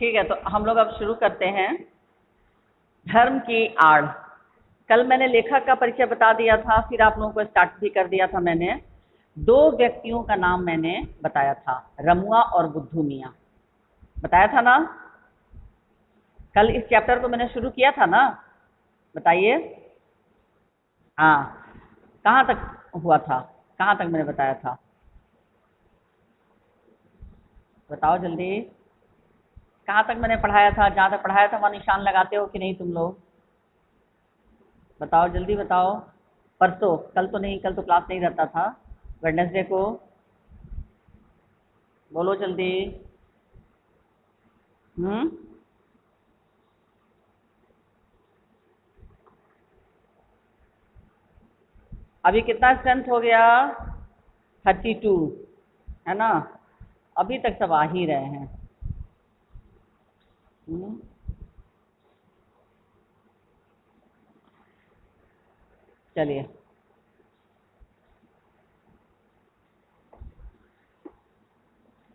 ठीक है, तो हम लोग अब शुरू करते हैं। धर्म की आड़। कल मैंने लेखक का परिचय बता दिया था, फिर आप लोगों को स्टार्ट भी कर दिया था। मैंने दो व्यक्तियों का नाम मैंने बताया था, रमुआ और बुद्धू मियाँ, बताया था ना। कल इस चैप्टर को मैंने शुरू किया था ना, बताइए। हाँ, कहाँ तक हुआ था, कहाँ तक मैंने बताया था, बताओ जल्दी। कहाँ तक मैंने पढ़ाया था? जहाँ तक पढ़ाया था वहाँ निशान लगाते हो कि नहीं तुम लोग? बताओ जल्दी बताओ। परसों, कल तो नहीं, कल तो क्लास नहीं रहता था। वेडनेसडे को बोलो जल्दी। हम्म। अभी कितना स्ट्रेंथ हो गया? 32, है ना। अभी तक सब आ ही रहे हैं। हम्म। चलिए,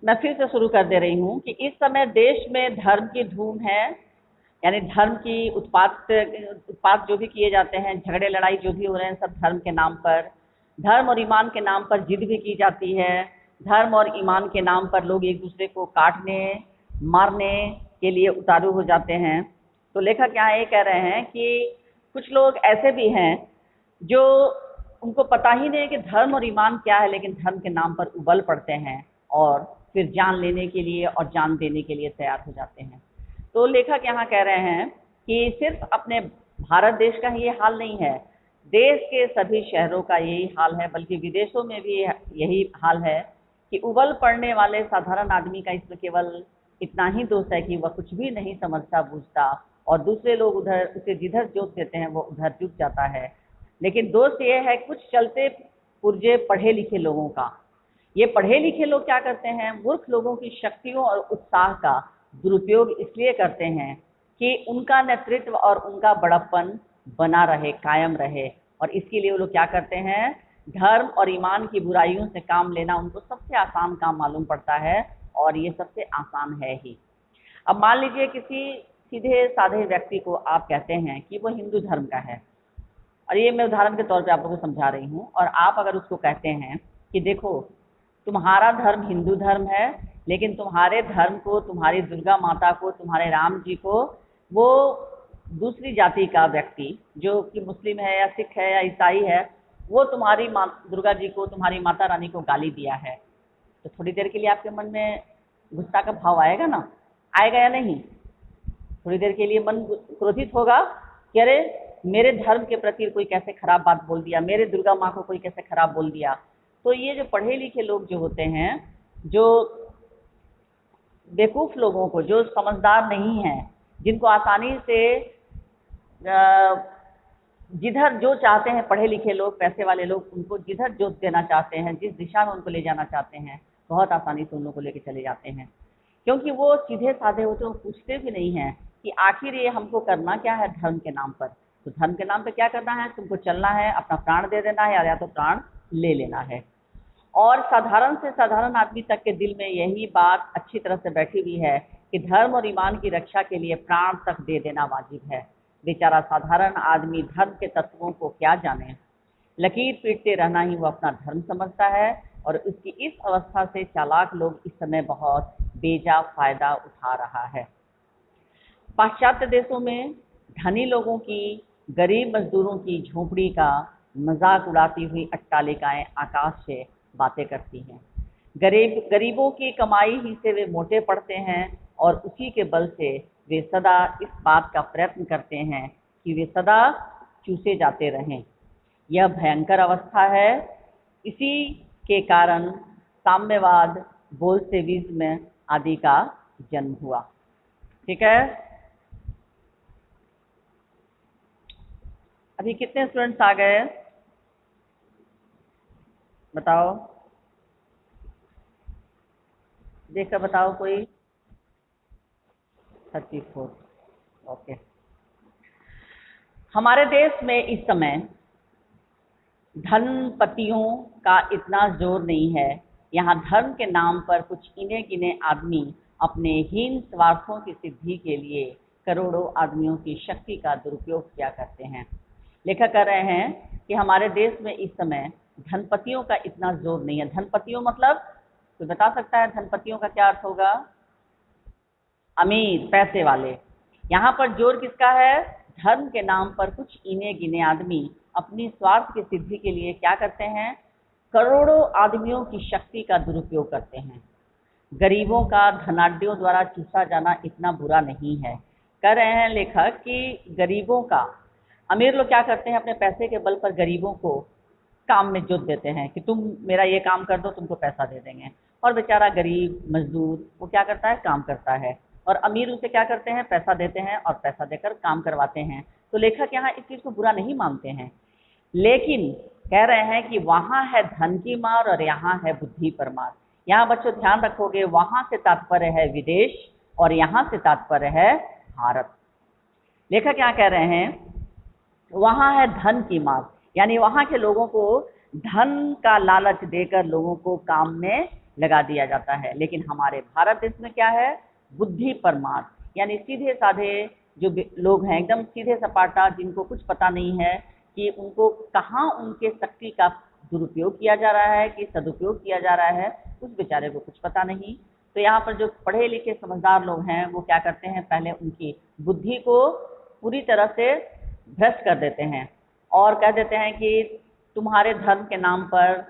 मैं फिर से शुरू कर दे रही हूँ कि इस समय देश में धर्म की धूम है। यानी धर्म की उत्पात जो भी किए जाते हैं, झगड़े लड़ाई जो भी हो रहे हैं, सब धर्म के नाम पर, धर्म और ईमान के नाम पर जिद भी की जाती है। धर्म और ईमान के नाम पर लोग एक दूसरे को काटने मारने के लिए उतारू हो जाते हैं। तो लेखक यहाँ ये कह रहे हैं कि कुछ लोग ऐसे भी हैं जो उनको पता ही नहीं है कि धर्म और ईमान क्या है, लेकिन धर्म के नाम पर उबल पड़ते हैं और फिर जान लेने के लिए और जान देने के लिए तैयार हो जाते हैं। तो लेखक यहाँ कह रहे हैं कि सिर्फ अपने भारत देश का ही ये हाल नहीं है, देश के सभी शहरों का यही हाल है, बल्कि विदेशों में भी यही हाल है कि उबल पड़ने वाले साधारण आदमी का इसमें केवल इतना ही दोष है कि वह कुछ भी नहीं समझता बूझता और दूसरे लोग उधर उसे जिधर जोत देते हैं वो उधर झुक जाता है। लेकिन दोष ये है कुछ चलते पुर्जे पढ़े लिखे लोगों का। ये पढ़े लिखे लोग क्या करते हैं, मूर्ख लोगों की शक्तियों और उत्साह का दुरुपयोग इसलिए करते हैं कि उनका नेतृत्व और उनका बड़प्पन बना रहे, कायम रहे। और इसके लिए वो लोग क्या करते हैं, धर्म और ईमान की बुराइयों से काम लेना उनको सबसे आसान काम मालूम पड़ता है, और ये सबसे आसान है ही। अब मान लीजिए किसी सीधे साधे व्यक्ति को आप कहते हैं कि वो हिंदू धर्म का है, और ये मैं उदाहरण के तौर पे आप लोगों को समझा रही हूँ, और आप अगर उसको कहते हैं कि देखो तुम्हारा धर्म हिंदू धर्म है, लेकिन तुम्हारे धर्म को, तुम्हारी दुर्गा माता को, तुम्हारे राम जी को वो दूसरी जाति का व्यक्ति जो कि मुस्लिम है या सिख है या ईसाई है, वो तुम्हारी माँ दुर्गा जी को, तुम्हारी माता रानी को गाली दिया है, तो थोड़ी देर के लिए आपके मन में गुस्सा का भाव आएगा ना? आएगा या नहीं? थोड़ी देर के लिए मन क्रोधित होगा कि अरे मेरे धर्म के प्रति कोई कैसे खराब बात बोल दिया, मेरे दुर्गा माँ को कोई कैसे खराब बोल दिया। तो ये जो पढ़े लिखे लोग जो होते हैं, जो बेवकूफ़ लोगों को, जो समझदार नहीं हैं, जिनको आसानी से जिधर जो चाहते हैं, पढ़े लिखे लोग, पैसे वाले लोग उनको जिधर जो देना चाहते हैं, जिस दिशा में उनको ले जाना चाहते हैं, बहुत आसानी से उन लोगों को लेके चले जाते हैं, क्योंकि वो सीधे साधे होते हैं। वो पूछते भी नहीं हैं कि आखिर ये हमको करना क्या है धर्म के नाम पर। तो धर्म के नाम पर क्या करना है, तुमको चलना है, अपना प्राण दे देना है, या तो प्राण ले लेना है। और साधारण से साधारण आदमी तक के दिल में यही बात अच्छी तरह से बैठी हुई है कि धर्म और ईमान की रक्षा के लिए प्राण तक दे देना वाजिब है। बेचारा साधारण आदमी धर्म के तत्वों को क्या जाने, लकीर पीटते रहना ही वो अपना धर्म समझता है। और उसकी इस अवस्था से चालाक लोग इस समय बहुत बेजा फायदा उठा रहा है। पाश्चात्य देशों में धनी लोगों की, गरीब मजदूरों की झोंपड़ी का मजाक उड़ाती हुई अट्टालिकाएं आकाश से बातें करती हैं। गरीबों की कमाई ही से वे मोटे पड़ते हैं, और उसी के बल से वे सदा इस बात का प्रयत्न करते हैं कि वे सदा चूसे जाते रहें। यह भयंकर अवस्था है। इसी के कारण साम्यवाद, बोल्शेविज्म आदि का जन्म हुआ। ठीक है, अभी कितने स्टूडेंट्स आ गए बताओ, देखकर बताओ कोई। 34, ओके। हमारे देश में इस समय धनपतियों का इतना जोर नहीं है। यहाँ धर्म के नाम पर कुछ इने गिने आदमी अपने हीन स्वार्थों की सिद्धि के लिए करोड़ों आदमियों की शक्ति का दुरुपयोग किया करते हैं। लेखक कह रहे हैं कि हमारे देश में इस समय धनपतियों का इतना जोर नहीं है। धनपतियों मतलब कोई बता सकता है धनपतियों का क्या अर्थ होगा? अमीर, पैसे वाले। यहाँ पर जोर किसका है? धर्म के नाम पर कुछ इने गिने आदमी अपनी स्वार्थ की सिद्धि के लिए क्या करते हैं? करोड़ों आदमियों की शक्ति का दुरुपयोग करते हैं। गरीबों का धनाढ्यों द्वारा चूसा जाना इतना बुरा नहीं है। कह रहे हैं लेखक कि गरीबों का, अमीर लोग क्या करते हैं? अपने पैसे के बल पर गरीबों को काम में जोत देते हैं कि तुम मेरा ये काम कर दो, तुमको पैसा दे देंगे। और बेचारा गरीब मजदूर वो क्या करता है? काम करता है। और अमीर उसे क्या करते हैं? पैसा देते हैं और पैसा देकर काम करवाते हैं। तो लेखक यहाँ इस चीज़ को बुरा नहीं मानते हैं, लेकिन कह रहे हैं कि वहाँ है धन की मार और यहाँ है बुद्धि पर मार। यहाँ बच्चों ध्यान रखोगे, वहाँ से तात्पर्य है विदेश और यहाँ से तात्पर्य है भारत। लेखक यहाँ कह रहे हैं वहाँ है धन की मार, यानी वहाँ के लोगों को धन का लालच देकर लोगों को काम में लगा दिया जाता है। लेकिन हमारे भारत देश में क्या है? बुद्धि पर मार, यानी सीधे साधे जो लोग हैं, एकदम सीधे सपाटा, जिनको कुछ पता नहीं है कि उनको कहाँ उनके शक्ति का दुरुपयोग किया जा रहा है कि सदुपयोग किया जा रहा है, उस बेचारे को कुछ पता नहीं। तो यहाँ पर जो पढ़े लिखे समझदार लोग हैं वो क्या करते हैं? पहले उनकी बुद्धि को पूरी तरह से भ्रष्ट कर देते हैं और कह देते हैं कि तुम्हारे धर्म के नाम पर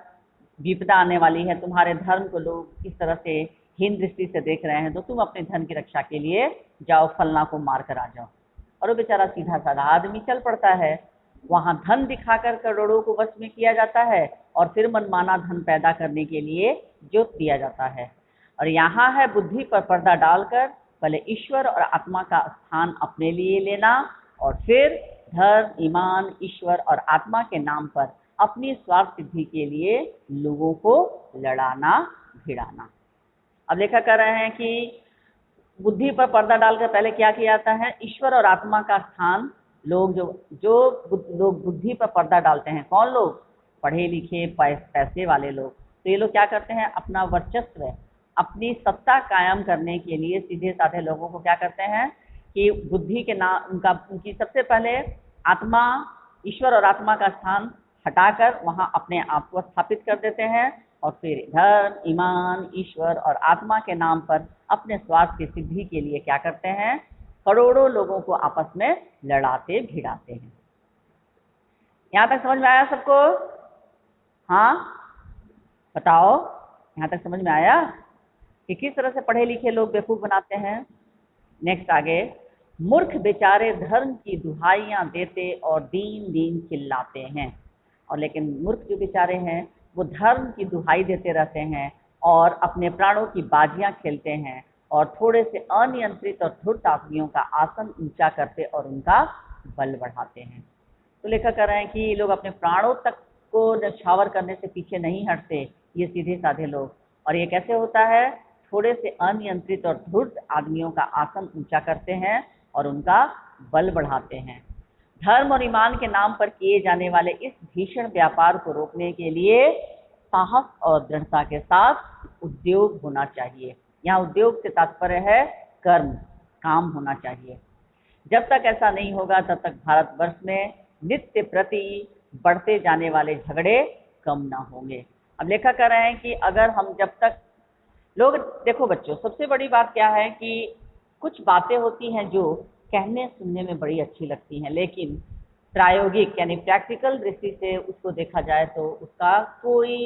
विपदा आने वाली है, तुम्हारे धर्म को लोग इस तरह से हीन दृष्टि से देख रहे हैं, तो तुम अपने धन की रक्षा के लिए जाओ, फलना को मार कर आ जाओ। और वो बेचारा सीधा साधा आदमी चल पड़ता है। वहाँ धन दिखाकर करोड़ों को वश में किया जाता है और फिर मनमाना धन पैदा करने के लिए जोत दिया जाता है। और यहाँ है बुद्धि पर पर्दा डालकर पहले ईश्वर और आत्मा का स्थान अपने लिए लेना और फिर धर्म, ईमान, ईश्वर और आत्मा के नाम पर अपनी स्वार्थ सिद्धि के लिए लोगों को लड़ाना, भिड़ाना। अब लेखक कह रहे हैं कि बुद्धि पर पर्दा डालकर पहले क्या किया जाता है? ईश्वर और आत्मा का स्थान लोग लोग बुद्धि पर पर्दा डालते हैं। कौन लोग? पढ़े लिखे पैसे वाले लोग। तो ये लोग क्या करते हैं? अपना वर्चस्व, अपनी सत्ता कायम करने के लिए सीधे साधे लोगों को क्या करते हैं कि बुद्धि के नाम उनकी सबसे पहले आत्मा, ईश्वर और आत्मा का स्थान हटाकर वहाँ अपने आप को स्थापित कर देते हैं और फिर धर्म, ईमान, ईश्वर और आत्मा के नाम पर अपने स्वार्थ की सिद्धि के लिए क्या करते हैं? करोड़ों लोगों को आपस में लड़ाते भिड़ाते हैं। यहाँ तक समझ में आया सबको? हाँ बताओ, यहाँ तक समझ में आया कि किस तरह से पढ़े लिखे लोग बेवकूफ़ बनाते हैं? नेक्स्ट आगे, मूर्ख बेचारे धर्म की दुहाइयाँ देते और दीन दीन चिल्लाते हैं। और लेकिन मूर्ख जो बेचारे हैं वो धर्म की दुहाई देते रहते हैं और अपने प्राणों की बाजियां खेलते हैं और थोड़े से अनियंत्रित और धूर्त आदमियों का आसन ऊंचा करते और उनका बल बढ़ाते हैं। तो लेखक कह रहे हैं कि ये लोग अपने प्राणों तक को न्यौछावर करने से पीछे नहीं हटते, ये सीधे साधे लोग। और ये कैसे होता है? थोड़े से अनियंत्रित और धूर्त आदमियों का आसन ऊंचा करते हैं और उनका बल बढ़ाते हैं। धर्म और ईमान के नाम पर किए जाने वाले इस भीषण व्यापार को रोकने के लिए साहस और दृढ़ता के साथ उद्योग होना चाहिए। यहाँ उद्योग से तात्पर्य है कर्म, काम होना चाहिए। जब तक ऐसा नहीं होगा तब तक भारतवर्ष में नित्य प्रति बढ़ते जाने वाले झगड़े कम ना होंगे। अब लेखक कह रहे हैं कि अगर हम जब तक लोग, देखो बच्चों, सबसे बड़ी बात क्या है कि कुछ बातें होती हैं जो कहने सुनने में बड़ी अच्छी लगती हैं, लेकिन प्रायोगिक यानी प्रैक्टिकल दृष्टि से उसको देखा जाए तो उसका कोई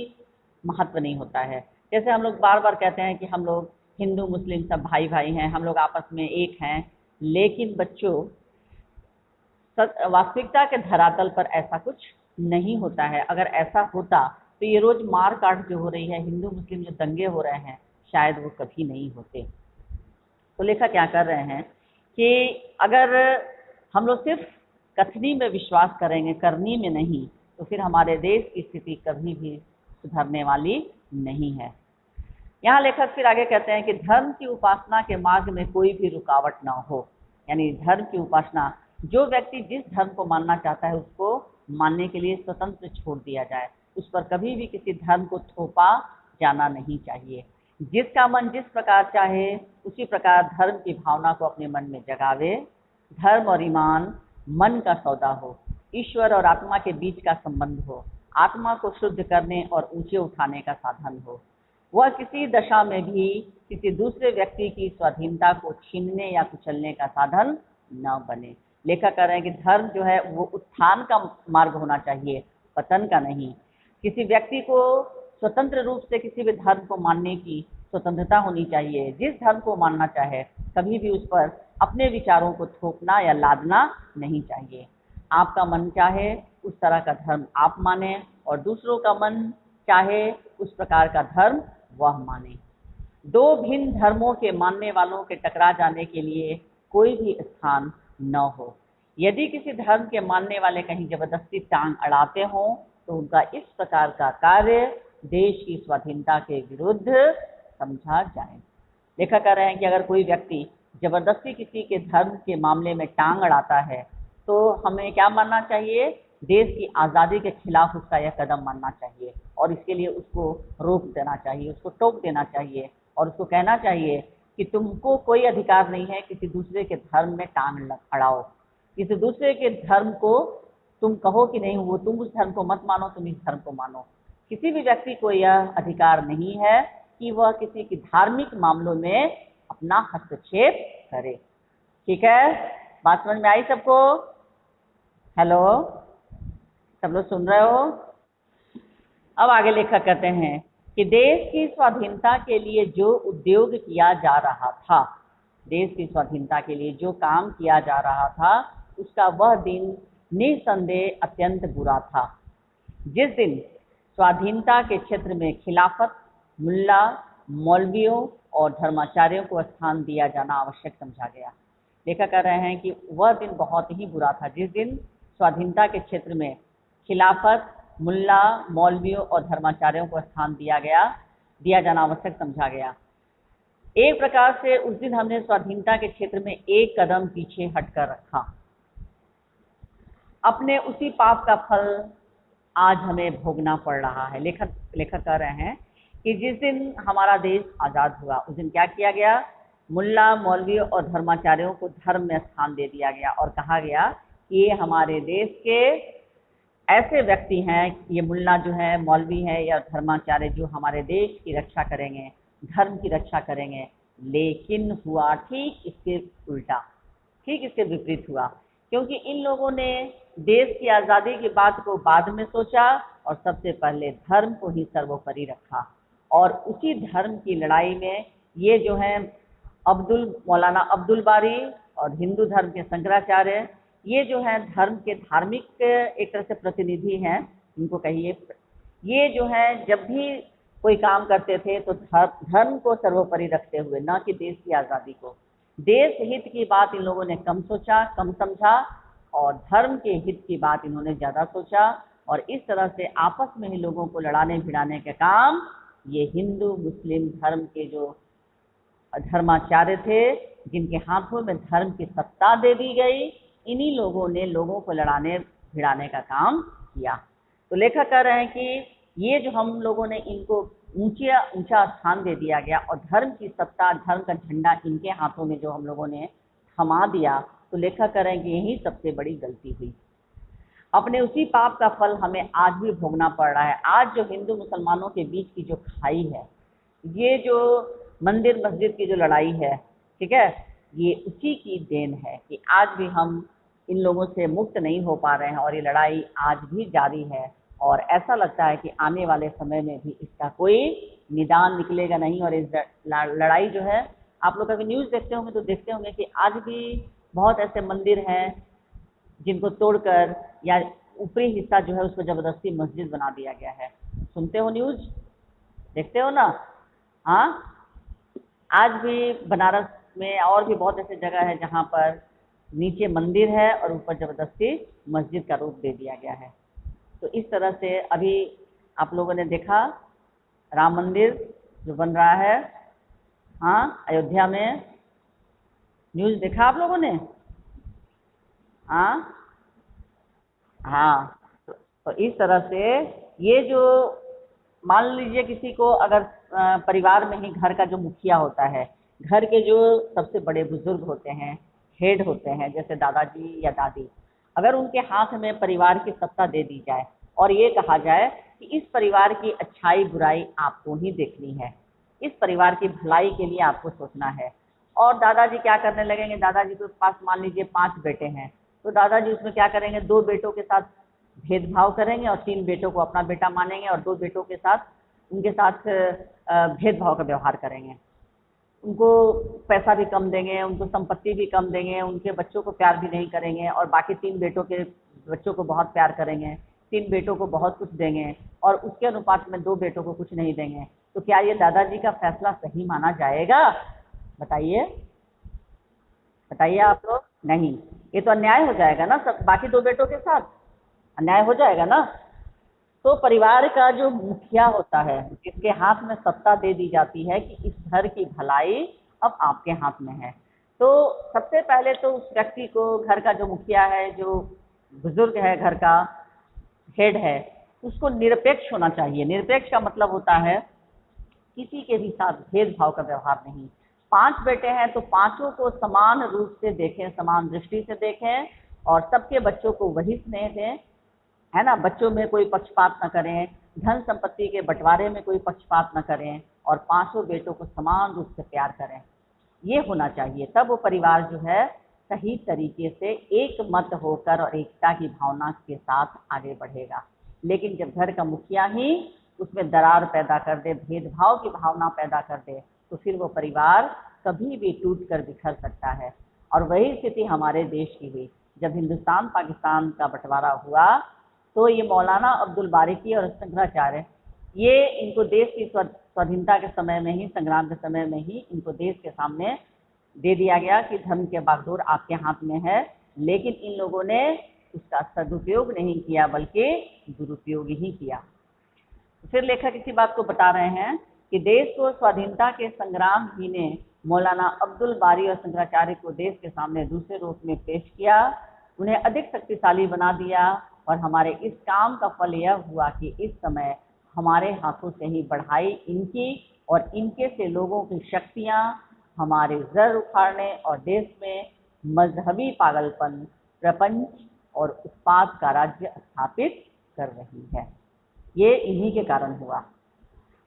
महत्व नहीं होता है। जैसे हम लोग बार बार कहते हैं कि हम लोग हिंदू मुस्लिम सब भाई भाई हैं, हम लोग आपस में एक हैं, लेकिन बच्चों वास्तविकता के धरातल पर ऐसा कुछ नहीं होता है। अगर ऐसा होता तो ये रोज मार काट जो हो रही है, हिंदू मुस्लिम जो दंगे हो रहे हैं, शायद वो कभी नहीं होते। तो लेखक क्या कर रहे हैं कि अगर हम लोग सिर्फ कथनी में विश्वास करेंगे, करनी में नहीं, तो फिर हमारे देश की स्थिति कभी भी सुधरने वाली नहीं है। यहाँ लेखक फिर आगे कहते हैं कि धर्म की उपासना के मार्ग में कोई भी रुकावट ना हो। यानी धर्म की उपासना, जो व्यक्ति जिस धर्म को मानना चाहता है उसको मानने के लिए स्वतंत्र छोड़ दिया जाए, उस पर कभी भी किसी धर्म को थोपा जाना नहीं चाहिए। जिसका मन जिस प्रकार चाहे उसी प्रकार धर्म की भावना को अपने मन में जगावे। धर्म और ईमान मन का सौदा हो, ईश्वर और आत्मा के बीच का संबंध हो, आत्मा को शुद्ध करने और ऊंचे उठाने का साधन हो। वह किसी दशा में भी किसी दूसरे व्यक्ति की स्वाधीनता को छीनने या कुचलने का साधन न बने। लेखक कह रहे हैं कि धर्म जो है वो उत्थान का मार्ग होना चाहिए, पतन का नहीं। किसी व्यक्ति को स्वतंत्र रूप से किसी भी धर्म को मानने की स्वतंत्रता होनी चाहिए। जिस धर्म को मानना चाहे कभी भी उस पर अपने विचारों को थोपना या लादना नहीं चाहिए। आपका मन चाहे उस तरह का धर्म आप माने और दूसरों का मन चाहे उस प्रकार का धर्म वह माने। दो भिन्न धर्मों के मानने वालों के टकरा जाने के लिए कोई भी स्थान न हो। यदि किसी धर्म के मानने वाले कहीं जबरदस्ती टांग अड़ाते हों तो उनका इस प्रकार का कार्य देश की स्वाधीनता के विरुद्ध समझा जाए। लेखक कह रहे हैं कि अगर कोई व्यक्ति जबरदस्ती किसी के धर्म के मामले में टांग अड़ाता है तो हमें क्या मानना चाहिए? देश की आज़ादी के खिलाफ उसका यह कदम मानना चाहिए और इसके लिए उसको रोक देना चाहिए, उसको टोक देना चाहिए और उसको कहना चाहिए कि तुमको कोई अधिकार नहीं है किसी दूसरे के धर्म में टांग अड़ाओ। किसी दूसरे के धर्म को तुम कहो कि नहीं वो तुम उस धर्म को मत मानो, तुम इस धर्म को मानो। किसी भी व्यक्ति को यह अधिकार नहीं है कि वह किसी की धार्मिक मामलों में अपना हस्तक्षेप करे। ठीक है, बात समझ में आई सबको? हेलो, सब लोग सुन रहे हो? अब आगे लेखक कहते हैं कि देश की स्वाधीनता के लिए जो उद्योग किया जा रहा था, देश की स्वाधीनता के लिए जो काम किया जा रहा था उसका वह दिन निसंदेह अत्यंत बुरा था। जिस दिन स्वाधीनता के क्षेत्र में खिलाफत, मुल्ला, मौलवियों और धर्माचार्यों को स्थान दिया जाना आवश्यक समझा गया। लेखक कह रहे हैं कि वह दिन बहुत ही बुरा था जिस दिन स्वाधीनता के क्षेत्र में खिलाफत, मुल्ला, मौलवियों और धर्माचार्यों को स्थान दिया जाना आवश्यक समझा गया। एक प्रकार से उस दिन हमने स्वाधीनता के क्षेत्र में एक कदम पीछे हटकर रखा। अपने उसी पाप का फल आज हमें भोगना पड़ रहा है। लेखक कह रहे हैं कि जिस दिन हमारा देश आज़ाद हुआ उस दिन क्या किया गया? मुल्ला, मौलवियों और धर्माचार्यों को धर्म में स्थान दे दिया गया और कहा गया कि ये हमारे देश के ऐसे व्यक्ति हैं, ये मुल्ला जो है, मौलवी है या धर्माचार्य जो हमारे देश की रक्षा करेंगे, धर्म की रक्षा करेंगे। लेकिन हुआ ठीक इसके उल्टा, ठीक इसके विपरीत हुआ, क्योंकि इन लोगों ने देश की आज़ादी की बात को बाद में सोचा और सबसे पहले धर्म को ही सर्वोपरि रखा। और उसी धर्म की लड़ाई में ये जो हैं मौलाना अब्दुल बारी और हिंदू धर्म के शंकराचार्य, ये जो हैं धर्म के धार्मिक एक तरह से प्रतिनिधि हैं, इनको कहिए, ये जो हैं जब भी कोई काम करते थे तो धर्म को सर्वोपरि रखते हुए, न कि देश की आज़ादी को। देश हित की बात इन लोगों ने कम सोचा, कम समझा और धर्म के हित की बात इन्होंने ज़्यादा सोचा और इस तरह से आपस में ही लोगों को लड़ाने भिड़ाने के काम ये हिंदू मुस्लिम धर्म के जो धर्माचार्य थे, जिनके हाथों में धर्म की सत्ता दे दी गई, इन्हीं लोगों ने लोगों को लड़ाने भिड़ाने का काम किया। तो लेखक कह रहे हैं कि ये जो हम लोगों ने इनको ऊंचा स्थान दे दिया गया और धर्म की सत्ता, धर्म का झंडा इनके हाथों में जो हम लोगों ने थमा दिया, तो लेखक कह रहे हैं कि यही सबसे बड़ी गलती हुई। अपने उसी पाप का फल हमें आज भी भोगना पड़ रहा है। आज जो हिंदू मुसलमानों के बीच की जो खाई है, ये जो मंदिर मस्जिद की जो लड़ाई है, ठीक है, ये उसी की देन है कि आज भी हम इन लोगों से मुक्त नहीं हो पा रहे हैं और ये लड़ाई आज भी जारी है और ऐसा लगता है कि आने वाले समय में भी इसका कोई निदान निकलेगा नहीं। और इस लड़ाई जो है, आप लोग अगर न्यूज़ देखते होंगे तो देखते होंगे कि आज भी बहुत ऐसे मंदिर हैं जिनको तोड़कर या ऊपरी हिस्सा जो है उसको ज़बरदस्ती मस्जिद बना दिया गया है। सुनते हो न्यूज़, देखते हो ना? हाँ, आज भी बनारस में और भी बहुत ऐसे जगह है जहाँ पर नीचे मंदिर है और ऊपर ज़बरदस्ती मस्जिद का रूप दे दिया गया है। तो इस तरह से अभी आप लोगों ने देखा राम मंदिर जो बन रहा है, हाँ, अयोध्या में, न्यूज़ देखा आप लोगों ने? हाँ, तो इस तरह से ये जो मान लीजिए किसी को अगर परिवार में ही घर का जो मुखिया होता है, घर के जो सबसे बड़े बुजुर्ग होते हैं, हेड होते हैं, जैसे दादाजी या दादी, अगर उनके हाथ में परिवार की सत्ता दे दी जाए और ये कहा जाए कि इस परिवार की अच्छाई बुराई आपको ही देखनी है, इस परिवार की भलाई के लिए आपको सोचना है, और दादाजी क्या करने लगेंगे, दादाजी के पास मान लीजिए 5 बेटे हैं, तो दादाजी उसमें क्या करेंगे, 2 बेटों के साथ भेदभाव करेंगे और 3 बेटों को अपना बेटा मानेंगे और 2 बेटों के साथ उनके साथ भेदभाव का व्यवहार करेंगे। उनको पैसा भी कम देंगे, उनको संपत्ति भी कम देंगे, उनके बच्चों को प्यार भी नहीं करेंगे और बाकी 3 बेटों के बच्चों को बहुत प्यार करेंगे, 3 बेटों को बहुत कुछ देंगे और उसके अनुपात में 2 बेटों को कुछ नहीं देंगे। तो क्या ये दादाजी का फैसला सही माना जाएगा? बताइए, बताइए आप लोग। नहीं, ये तो अन्याय हो जाएगा ना, सब बाकी 2 बेटों के साथ अन्याय हो जाएगा ना। तो परिवार का जो मुखिया होता है, जिसके हाथ में सत्ता दे दी जाती है कि इस घर की भलाई अब आपके हाथ में है, तो सबसे पहले तो उस व्यक्ति को, घर का जो मुखिया है, जो बुजुर्ग है, घर का हेड है, उसको निरपेक्ष होना चाहिए। निरपेक्ष का मतलब होता है किसी के भी साथ भेदभाव का व्यवहार नहीं। 5 बेटे हैं तो पांचों को समान रूप से देखें, समान दृष्टि से देखें और सबके बच्चों को वही स्नेह दें, है ना। बच्चों में कोई पक्षपात न करें, धन संपत्ति के बंटवारे में कोई पक्षपात न करें और 5 बेटों को समान रूप से प्यार करें। ये होना चाहिए, तब वो परिवार जो है सही तरीके से एक मत होकर और एकता की भावना के साथ आगे बढ़ेगा। लेकिन जब घर का मुखिया ही उसमें दरार पैदा कर दे, भेदभाव की भावना पैदा कर दे, तो फिर वो परिवार कभी भी टूट कर बिखर सकता है। और वही स्थिति हमारे देश की हुई। जब हिंदुस्तान पाकिस्तान का बंटवारा हुआ तो ये मौलाना अब्दुल बारी की और शंकराचार्य, ये इनको देश की स्वाधीनता के समय में ही, संग्राम के समय में ही इनको देश के सामने दे दिया गया कि धर्म के बागडोर आपके हाथ में है, लेकिन इन लोगों ने उसका सदुपयोग नहीं किया बल्कि दुरुपयोग ही किया। फिर लेखक इसी बात को बता रहे हैं कि देश को स्वाधीनता के संग्राम ही ने मौलाना अब्दुल बारी और शंकराचार्य को देश के सामने दूसरे रूप में पेश किया, उन्हें अधिक शक्तिशाली बना दिया और हमारे इस काम का फल यह हुआ कि इस समय हमारे हाथों से ही बढ़ाई इनकी और इनके से लोगों की शक्तियाँ हमारे जर उखाड़ने और देश में मजहबी पागलपन, प्रपंच और उत्पाद का राज्य स्थापित कर रही है। ये इन्हीं के कारण हुआ।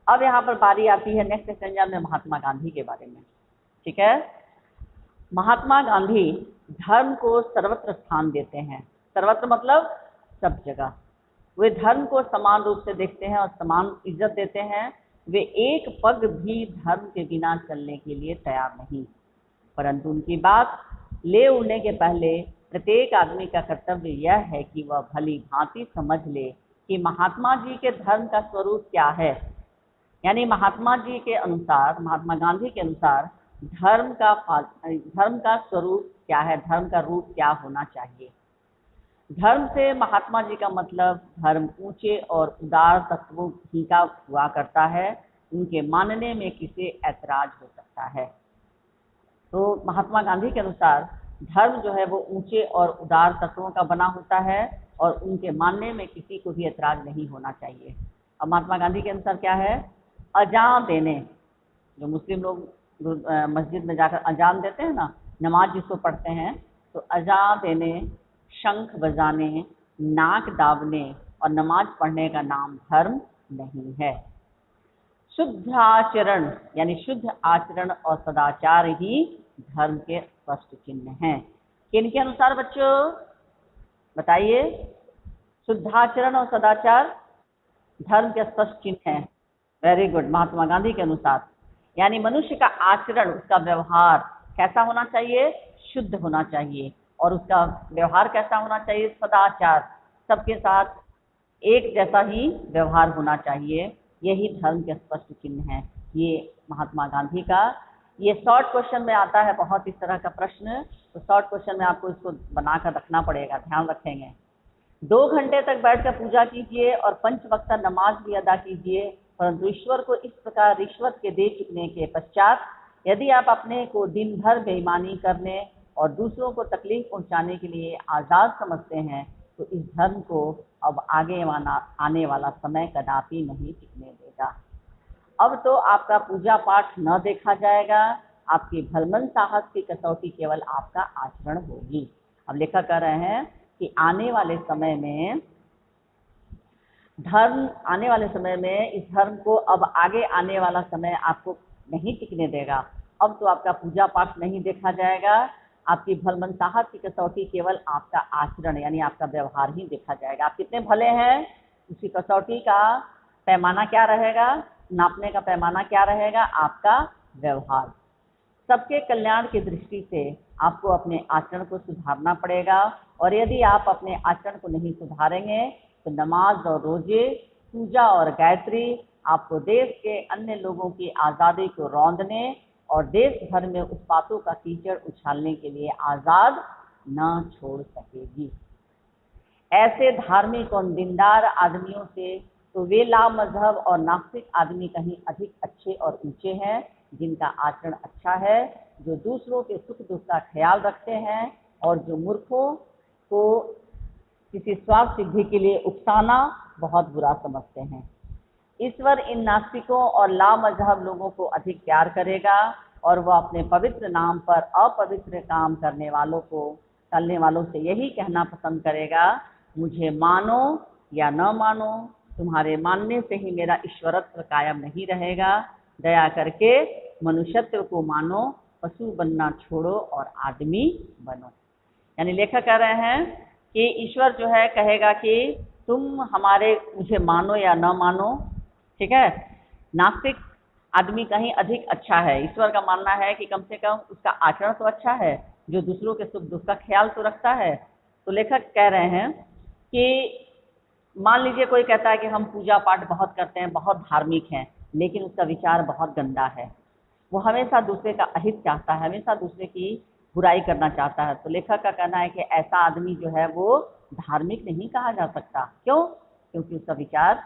अब यहाँ पर बारी आती है नेक्स्ट स्टेंजा में महात्मा गांधी के बारे में। ठीक है, महात्मा गांधी धर्म को सर्वत्र स्थान देते हैं। सर्वत्र मतलब सब जगह। वे धर्म को समान रूप से देखते हैं और समान इज्जत देते हैं। वे एक पग भी धर्म के बिना चलने के लिए तैयार नहीं, परंतु उनकी बात ले उड़ने के पहले प्रत्येक आदमी का कर्तव्य यह है कि वह भली भांति समझ ले कि महात्मा जी के धर्म का स्वरूप क्या है। यानी महात्मा जी के अनुसार, महात्मा गांधी के अनुसार धर्म का स्वरूप क्या है, धर्म का रूप क्या होना चाहिए। धर्म से महात्मा जी का मतलब धर्म ऊंचे और उदार तत्वों ही का हुआ करता है, उनके मानने में किसे ऐतराज हो सकता है। तो महात्मा गांधी के अनुसार धर्म जो है वो ऊंचे और उदार तत्वों का बना होता है और उनके मानने में किसी को भी ऐतराज नहीं होना चाहिए। अब महात्मा गांधी के अनुसार क्या है, अजान देने, जो मुस्लिम लोग मस्जिद में जाकर अजान देते हैं ना, नमाज जिसको पढ़ते हैं, तो अजान देने, शंख बजाने, नाक दाबने और नमाज पढ़ने का नाम धर्म नहीं है। शुद्ध आचरण यानी शुद्ध आचरण और सदाचार ही धर्म के स्पष्ट चिन्ह हैं। किनके अनुसार बच्चों बताइए? शुद्धाचरण और सदाचार धर्म के स्पष्ट चिन्ह हैं। वेरी गुड, महात्मा गांधी के अनुसार। यानी मनुष्य का आचरण, उसका व्यवहार कैसा होना चाहिए? शुद्ध होना चाहिए। और उसका व्यवहार कैसा होना चाहिए? सदाचार, सबके साथ एक जैसा ही व्यवहार होना चाहिए। यही धर्म के स्पष्ट चिन्ह है। ये महात्मा गांधी का, ये शॉर्ट क्वेश्चन में आता है बहुत इस तरह का प्रश्न, तो शॉर्ट क्वेश्चन में आपको इसको बनाकर रखना पड़ेगा, ध्यान रखेंगे। 2 घंटे तक बैठकर पूजा कीजिए और 5 वक्त नमाज भी अदा कीजिए, परंतु ईश्वर को इस प्रकार रिश्वत के दे चुकने के पश्चात यदि आप अपने को दिन भर बेईमानी करने और दूसरों को तकलीफ पहुंचाने के लिए आज़ाद समझते हैं, तो इस धर्म को अब आने वाला समय कदापि नहीं टिकने देगा। अब तो आपका पूजा पाठ न देखा जाएगा, आपकी भलमन साहस की कसौटी केवल आपका आचरण होगी। अब लेखक कह रहे हैं कि आने वाले समय में इस धर्म को अब आगे आने वाला समय आपको नहीं टिकने देगा। अब तो आपका पूजा पाठ नहीं देखा जाएगा, आपकी भलमन साहस की कसौटी केवल आपका आचरण यानी आपका व्यवहार ही देखा जाएगा। आप कितने भले हैं, उसी कसौटी का पैमाना क्या रहेगा, नापने का पैमाना क्या रहेगा, आपका व्यवहार। सबके कल्याण की दृष्टि से आपको अपने आचरण को सुधारना पड़ेगा, और यदि आप अपने आचरण को नहीं सुधारेंगे तो नमाज और रोजे, पूजा और गायत्री आपको देश के अन्य लोगों की आज़ादी को रौंदने और देश भर में उत्पातों का कीचड़ उछालने के लिए आज़ाद न छोड़ सकेगी। ऐसे धार्मिक और दीनदार आदमियों से तो वे लामजहब और नास्तिक आदमी कहीं अधिक अच्छे और ऊंचे हैं, जिनका आचरण अच्छा है, जो दूसरों के सुख दुख का ख्याल रखते हैं और जो मूर्खों को किसी स्वार्थ सिद्धि के लिए उकसाना बहुत बुरा समझते हैं। ईश्वर इन नास्तिकों और लामजहब लोगों को अधिक प्यार करेगा, और वह अपने पवित्र नाम पर अपवित्र काम करने वालों से यही कहना पसंद करेगा, मुझे मानो या न मानो, तुम्हारे मानने से ही मेरा ईश्वरत्व कायम नहीं रहेगा। दया करके मनुष्यत्व को मानो, पशु बनना छोड़ो और आदमी बनो। यानी लेखक कह रहे हैं कि ईश्वर जो है कहेगा कि तुम मुझे मानो या न मानो, ठीक है। नास्तिक आदमी कहीं अधिक अच्छा है, ईश्वर का मानना है कि कम से कम उसका आचरण तो अच्छा है, जो दूसरों के सुख दुख का ख्याल तो रखता है। तो लेखक कह रहे हैं कि मान लीजिए कोई कहता है कि हम पूजा पाठ बहुत करते हैं, बहुत धार्मिक हैं, लेकिन उसका विचार बहुत गंदा है, वो हमेशा दूसरे का अहित चाहता है, हमेशा दूसरे की बुराई करना चाहता है। तो लेखक का कहना है कि ऐसा आदमी जो है वो धार्मिक नहीं कहा जा सकता। क्यों? क्योंकि उसका विचार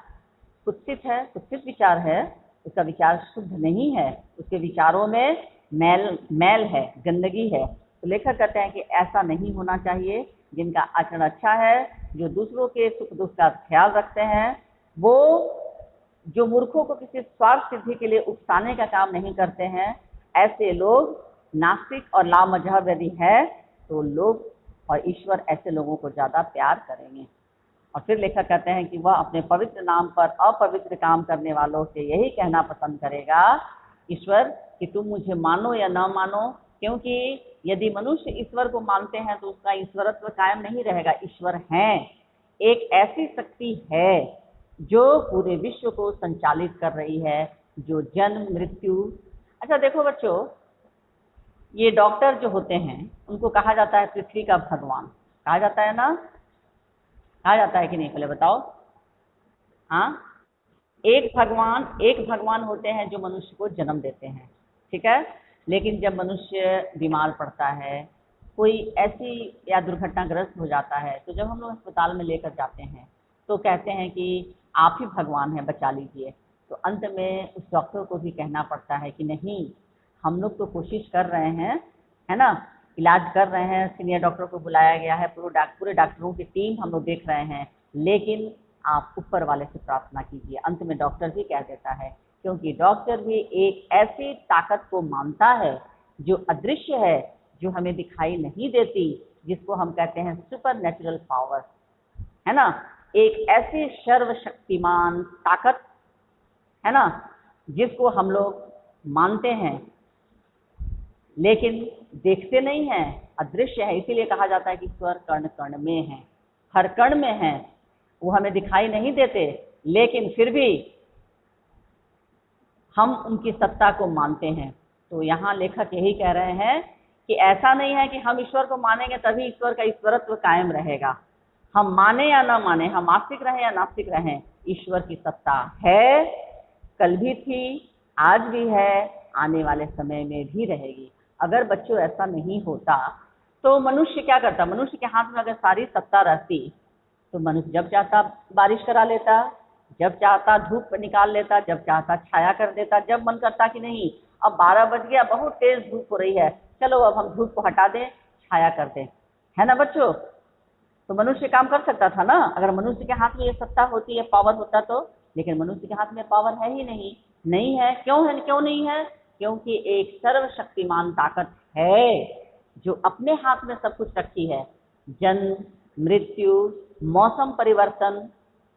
कुत्सित विचार है, उसका विचार शुद्ध नहीं है, उसके विचारों में मैल है, गंदगी है। तो लेखक कहते हैं कि ऐसा नहीं होना चाहिए। जिनका आचरण अच्छा है, जो दूसरों के सुख दुख का ख्याल रखते हैं, वो जो मूर्खों को किसी स्वार्थ सिद्धि के लिए उकसाने का काम नहीं करते हैं, ऐसे लोग नास्तिक और लामजहब यदि है तो लोग और ईश्वर ऐसे लोगों को ज़्यादा प्यार करेंगे। और फिर लेखक कहते हैं कि वह अपने पवित्र नाम पर अपवित्र काम करने वालों से यही कहना पसंद करेगा, ईश्वर, कि तुम मुझे मानो या न मानो, क्योंकि यदि मनुष्य ईश्वर को मानते हैं तो उसका ईश्वरत्व कायम नहीं रहेगा। ईश्वर हैं, एक ऐसी शक्ति है जो पूरे विश्व को संचालित कर रही है, जो जन्म मृत्यु। अच्छा देखो बच्चों, ये डॉक्टर जो होते हैं उनको कहा जाता है पृथ्वी का भगवान, कहा जाता है ना, कहा जाता है कि नहीं, पहले बताओ। हाँ, एक भगवान होते हैं जो मनुष्य को जन्म देते हैं, ठीक है। लेकिन जब मनुष्य बीमार पड़ता है, कोई ऐसी या दुर्घटनाग्रस्त हो जाता है, तो जब हम लोग अस्पताल में लेकर जाते हैं तो कहते हैं कि आप ही भगवान हैं, बचा लीजिए। तो अंत में उस डॉक्टर को भी कहना पड़ता है कि नहीं, हम लोग तो कोशिश कर रहे हैं, है ना, इलाज कर रहे हैं, सीनियर डॉक्टर को बुलाया गया है, पूरे डॉक्टरों की टीम हम लोग देख रहे हैं, लेकिन आप ऊपर वाले से प्रार्थना कीजिए। अंत में डॉक्टर भी कह देता है, क्योंकि डॉक्टर भी एक ऐसी ताकत को मानता है जो अदृश्य है, जो हमें दिखाई नहीं देती, जिसको हम कहते हैं सुपर नेचुरल पावर, है ना, एक ऐसी सर्वशक्तिमान ताकत, है ना, जिसको हम लोग मानते हैं लेकिन देखते नहीं हैं, अदृश्य है। इसीलिए कहा जाता है कि ईश्वर कण कण में है, हर कण में है, वो हमें दिखाई नहीं देते, लेकिन फिर भी हम उनकी सत्ता को मानते हैं। तो यहाँ लेखक यही कह रहे हैं कि ऐसा नहीं है कि हम ईश्वर को मानेंगे तभी ईश्वर का ईश्वरत्व कायम रहेगा। हम माने या ना माने, हम आस्तिक रहें या नास्तिक रहें, ईश्वर की सत्ता है, कल भी थी, आज भी है, आने वाले समय में भी रहेगी। अगर बच्चों ऐसा नहीं होता तो मनुष्य क्या करता? मनुष्य के हाथ में अगर सारी सत्ता रहती तो मनुष्य जब चाहता बारिश करा लेता, जब चाहता धूप निकाल लेता, जब चाहता छाया कर देता, जब मन करता कि नहीं अब 12 बज गया, बहुत तेज धूप हो रही है, चलो अब हम धूप को हटा दें, छाया कर दें, है ना बच्चों। तो मनुष्य काम कर सकता था ना, अगर मनुष्य के हाथ में ये सत्ता होती है, पावर होता तो। लेकिन मनुष्य के हाथ में पावर है ही नहीं, नहीं है। क्यों नहीं है? क्योंकि एक सर्वशक्तिमान ताकत है जो अपने हाथ में सब कुछ रखी है। जन्म, मृत्यु, मौसम परिवर्तन,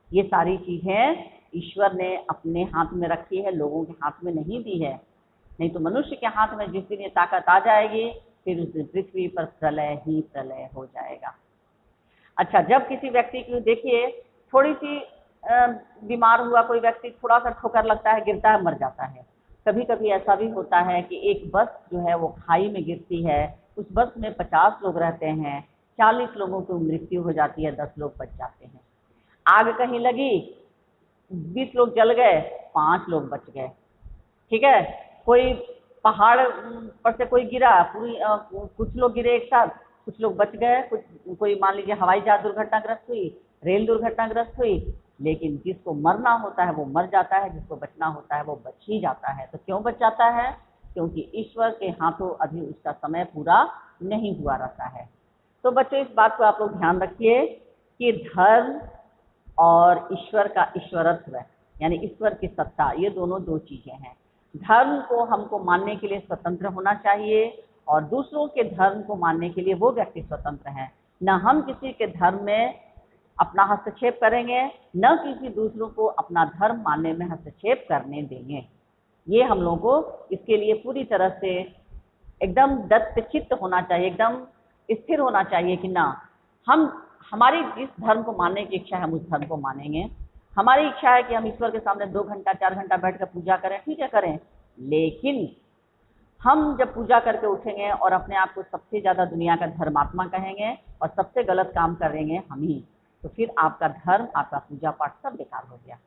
ये सारी चीजें ईश्वर ने अपने हाथ में रखी है, लोगों के हाथ में नहीं दी है। नहीं तो मनुष्य के हाथ में जिस दिन ये ताकत आ जाएगी, फिर उस दिन पृथ्वी पर प्रलय ही प्रलय हो जाएगा। अच्छा, जब किसी व्यक्ति की देखिए थोड़ी सी बीमार हुआ कोई व्यक्ति, थोड़ा सा ठोकर लगता है, गिरता है, मर जाता है। कभी कभी ऐसा भी होता है कि एक बस जो है वो खाई में गिरती है, उस बस में 50 लोग रहते हैं, 40 लोगों की मृत्यु हो जाती है, 10 लोग बच जाते हैं। आग कहीं लगी, 20 लोग जल गए, 5 लोग बच गए। ठीक है, कोई पहाड़ पर से कोई गिरा, कुछ लोग गिरे एक साथ, कुछ लोग बच गए, कोई मान लीजिए हवाई जहाज दुर्घटनाग्रस्त हुई, रेल दुर्घटनाग्रस्त हुई, लेकिन जिसको मरना होता है वो मर जाता है, जिसको बचना होता है वो बच ही जाता है। तो क्यों बच जाता है? क्योंकि ईश्वर के हाथों अभी उसका समय पूरा नहीं हुआ रहता है। तो बच्चों, इस बात को आप लोग ध्यान रखिए कि धर्म और ईश्वर का ईश्वरत्व, यानी ईश्वर की सत्ता, ये दोनों दो चीजें हैं। धर्म को हमको मानने के लिए स्वतंत्र होना चाहिए, और दूसरों के धर्म को मानने के लिए वो व्यक्ति स्वतंत्र हैं। न हम किसी के धर्म में अपना हस्तक्षेप करेंगे, न किसी दूसरों को अपना धर्म मानने में हस्तक्षेप करने देंगे। ये हम लोगों को इसके लिए पूरी तरह से एकदम दत्तचित्त होना चाहिए, एकदम स्थिर होना चाहिए कि ना, हम हमारी जिस धर्म को मानने की इच्छा है हम उस धर्म को मानेंगे। हमारी इच्छा है कि हम ईश्वर के सामने 2 घंटा 4 घंटा बैठकर पूजा करें, ठीक है, करें। लेकिन हम जब पूजा करके उठेंगे और अपने आप को सबसे ज़्यादा दुनिया का धर्मात्मा कहेंगे और सबसे गलत काम करेंगे हम ही, तो फिर आपका धर्म, आपका पूजा पाठ सब बेकार हो गया।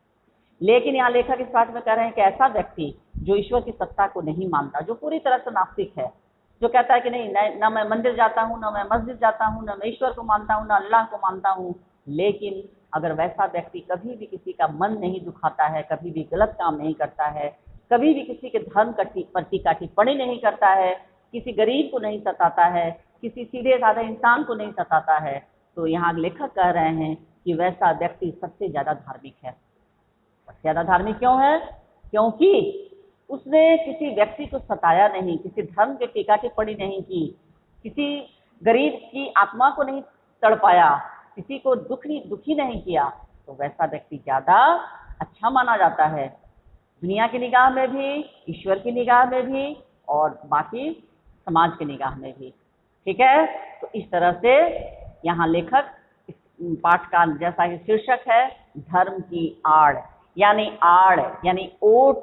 लेकिन यहाँ लेखक इस बात में कह रहे हैं कि ऐसा व्यक्ति जो ईश्वर की सत्ता को नहीं मानता, जो पूरी तरह से नास्तिक है, जो कहता है कि नहीं, न मैं मंदिर जाता हूँ, न मैं मस्जिद जाता हूँ, न मैं ईश्वर को मानता हूँ, न अल्लाह को मानता हूँ, लेकिन अगर वैसा व्यक्ति कभी भी किसी का मन नहीं दुखाता है, कभी भी गलत काम नहीं करता है, कभी भी किसी के धर्म पर टीका टिप्पणी नहीं करता है, किसी गरीब को नहीं सताता है, किसी सीधे साधे इंसान को नहीं सताता है, तो यहाँ लेखक कह रहे हैं कि वैसा व्यक्ति सबसे ज़्यादा धार्मिक है। सबसे ज़्यादा धार्मिक क्यों है? क्योंकि उसने किसी व्यक्ति को सताया नहीं, किसी धर्म के टीका टिप्पणी नहीं की, किसी गरीब की आत्मा को नहीं तड़पाया, किसी को दुखी नहीं किया, तो वैसा व्यक्ति ज़्यादा अच्छा माना जाता है, दुनिया की निगाह में भी, ईश्वर की निगाह में भी, और बाकी समाज की निगाह में भी। ठीक है, तो इस तरह से यहाँ लेखक इस पाठ का जैसा कि शीर्षक है, धर्म की आड़, यानी ओट,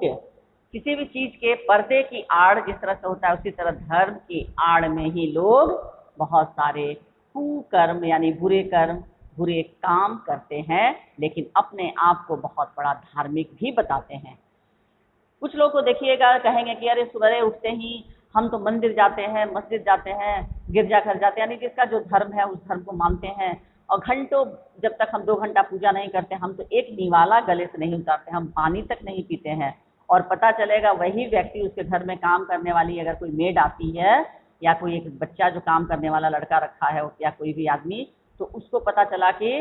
किसी भी चीज के पर्दे की आड़ जिस तरह से होता है, उसी तरह धर्म की आड़ में ही लोग बहुत सारे कुकर्म यानी बुरे कर्म, बुरे काम करते हैं, लेकिन अपने आप को बहुत बड़ा धार्मिक भी बताते हैं। कुछ लोग को देखिएगा, कहेंगे कि अरे सुबह उठते ही हम तो मंदिर जाते हैं, मस्जिद जाते हैं, गिरजाघर जाते हैं, यानी जिसका जो धर्म है उस धर्म को मानते हैं, और घंटों जब तक हम 2 घंटा पूजा नहीं करते, हम तो एक निवाला गले से नहीं उतारते, हम पानी तक नहीं पीते हैं। और पता चलेगा वही व्यक्ति, उसके घर में काम करने वाली अगर कोई मेड आती है, या कोई एक बच्चा जो काम करने वाला लड़का रखा है, या कोई भी आदमी, तो उसको पता चला कि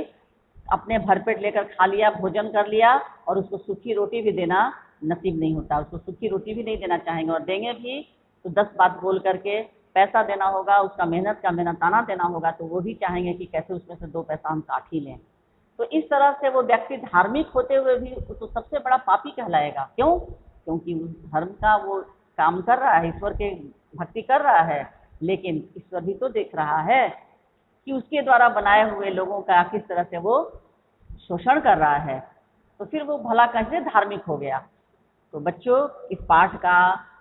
अपने भरपेट लेकर खा लिया, भोजन कर लिया, और उसको सूखी रोटी भी देना नसीब नहीं होता, उसको सूखी रोटी भी नहीं देना चाहेंगे, और देंगे भी तो 10 बात बोल करके पैसा देना होगा, उसका मेहनताना देना होगा, तो वो भी चाहेंगे कि कैसे उसमें से 2 पैसा हम काट ही लें। तो इस तरह से वो व्यक्ति धार्मिक होते हुए भी तो सबसे बड़ा पापी कहलाएगा। क्यों? क्योंकि उस धर्म का वो काम कर रहा है, ईश्वर के भक्ति कर रहा है, लेकिन ईश्वर भी तो देख रहा है कि उसके द्वारा बनाए हुए लोगों का किस तरह से वो शोषण कर रहा है, तो फिर वो भला कैसे धार्मिक हो गया। तो बच्चों, इस पाठ का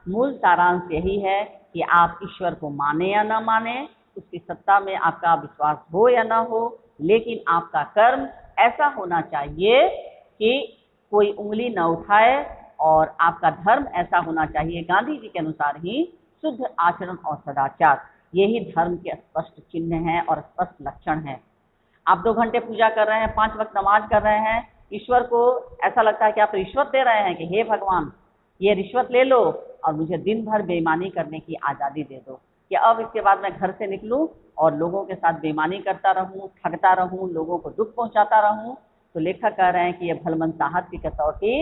मूल सारांश यही है कि आप ईश्वर को माने या ना माने, उसकी सत्ता में आपका विश्वास हो या ना हो, लेकिन आपका कर्म ऐसा होना चाहिए कि कोई उंगली न उठाए, और आपका धर्म ऐसा होना चाहिए गांधी जी के अनुसार ही शुद्ध आचरण और सदाचार, यही धर्म के स्पष्ट चिन्ह हैं और स्पष्ट लक्षण हैं। आप 2 घंटे पूजा कर रहे हैं, 5 वक्त नमाज कर रहे हैं, ईश्वर को ऐसा लगता है कि आप रिश्वत दे रहे हैं कि हे भगवान, ये रिश्वत ले लो और मुझे दिन भर बेईमानी करने की आज़ादी दे दो। कि अब इसके बाद मैं घर से निकलूं और लोगों के साथ बेईमानी करता रहूं, ठगता रहूं, लोगों को दुख पहुंचाता रहूं, तो लेखक कह रहे हैं कि यह भलमनसाहत की कसौटी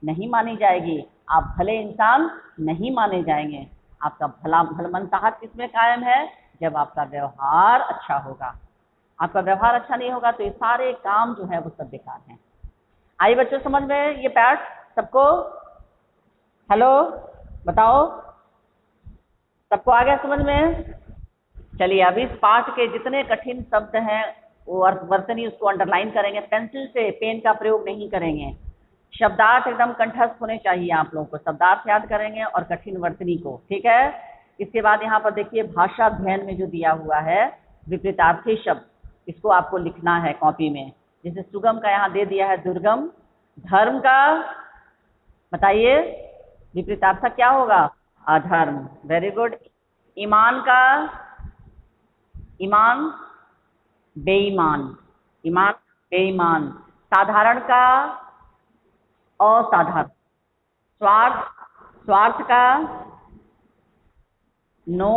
नहीं मानी जाएगी। आप भले इंसान नहीं माने जाएंगे। आपका भलमनसाहत किसमें कायम है? जब आपका व्यवहार अच्छा होगा। आपका व्यवहार अच्छा नहीं होगा तो ये सारे काम जो है वो सब बेकार हैं। आई बच्चों समझ में ये पाठ सबको? हेलो, बताओ, सबको आ गया समझ में? चलिए, अब इस पाठ के जितने कठिन शब्द हैं वो अर्थवर्तनी उसको अंडरलाइन करेंगे, पेंसिल से, पेन का प्रयोग नहीं करेंगे। शब्दार्थ एकदम कंठस्थ होने चाहिए आप लोगों को, शब्दार्थ याद करेंगे और कठिन वर्तनी को, ठीक है। इसके बाद यहाँ पर देखिए भाषा अध्ययन में जो दिया हुआ है विपरीतार्थी शब्द, इसको आपको लिखना है कॉपी में। जैसे सुगम का यहाँ दे दिया है दुर्गम, धर्म का बताइए विपरीतार्थक क्या होगा? अधर्म, वेरी गुड। ईमान का, ईमान बेईमान, ईमान बेईमान। साधारण का असाधारण। स्वार्थ, स्वार्थ का नो,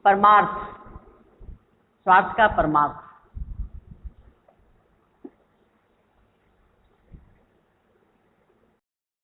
परमार्थ, स्वार्थ का परमार्थ।